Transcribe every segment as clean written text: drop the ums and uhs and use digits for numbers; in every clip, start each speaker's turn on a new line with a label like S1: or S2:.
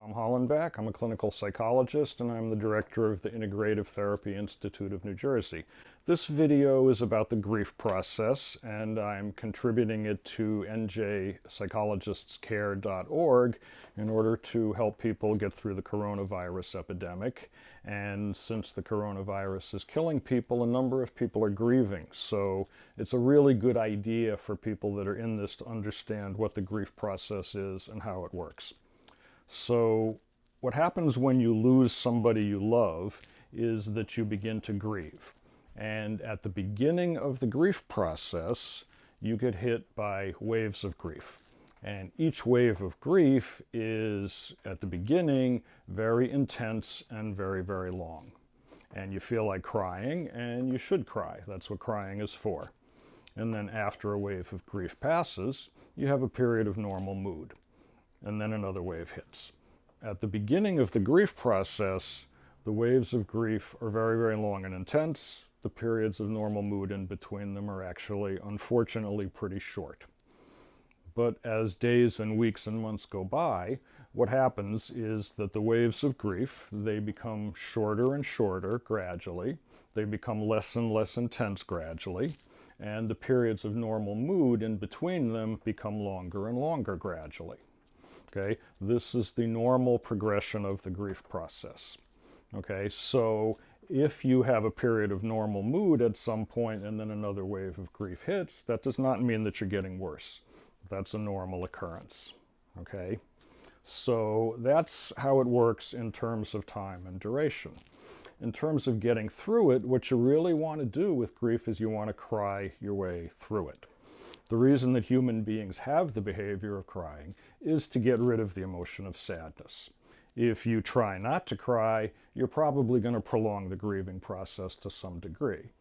S1: I'm Hollenbeck. I'm a clinical psychologist and I'm the director of the Integrative Therapy Institute of New Jersey. This video is about the grief process and I'm contributing it to njpsychologistscare.org in order to help people get through the coronavirus epidemic. And since the coronavirus is killing people, a number of people are grieving. So it's a really good idea for people that are in this to understand what the grief process is and how it works. So what happens when you lose somebody you love is that you begin to grieve. And at the beginning of the grief process, you get hit by waves of grief. And each wave of grief is, at the beginning, very intense and very, very long. And you feel like crying, and you should cry. That's what crying is for. And then after a wave of grief passes, you have a period of normal mood. And then another wave hits. At the beginning of the grief process, the waves of grief are very, very long and intense. The periods of normal mood in between them are actually, unfortunately, pretty short. But as days and weeks and months go by, what happens is that the waves of grief, they become shorter and shorter gradually. They become less and less intense gradually. And the periods of normal mood in between them become longer and longer gradually. Okay, this is the normal progression of the grief process. Okay, so if you have a period of normal mood at some point and then another wave of grief hits, that does not mean that you're getting worse. That's a normal occurrence. Okay, so that's how it works in terms of time and duration. In terms of getting through it, what you really want to do with grief is you want to cry your way through it. The reason that human beings have the behavior of crying is to get rid of the emotion of sadness. If you try not to cry, you're probably going to prolong the grieving process to some degree.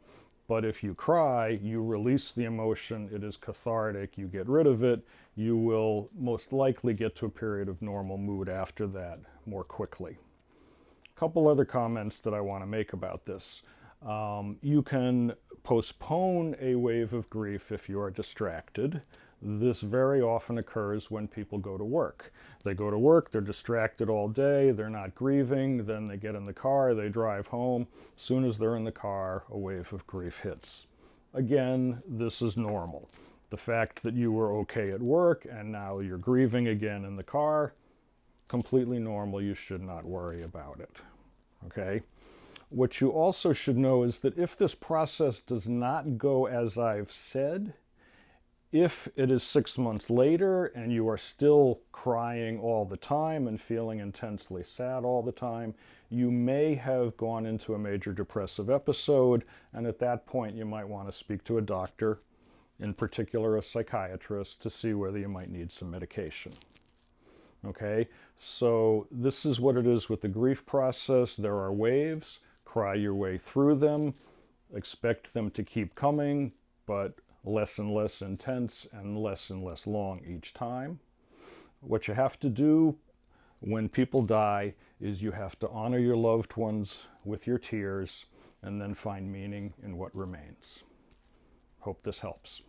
S1: But if you cry, you release the emotion, it is cathartic, you get rid of it, you will most likely get to a period of normal mood after that more quickly. A couple other comments that I want to make about this. You can postpone a wave of grief if you are distracted. This very often occurs when people go to work. They go to work, they're distracted all day, they're not grieving, then they get in the car, they drive home. As soon as they're in the car, a wave of grief hits. Again, this is normal. The fact that you were okay at work and now you're grieving again in the car, completely normal, you should not worry about it. Okay? What you also should know is that if this process does not go as I've said, if it is 6 months later and you are still crying all the time and feeling intensely sad all the time, you may have gone into a major depressive episode, and at that point you might want to speak to a doctor, in particular a psychiatrist, to see whether you might need some medication. Okay, so this is what it is with the grief process. There are waves. Cry your way through them, expect them to keep coming, but less and less intense and less long each time. What you have to do when people die is you have to honor your loved ones with your tears and then find meaning in what remains. Hope this helps.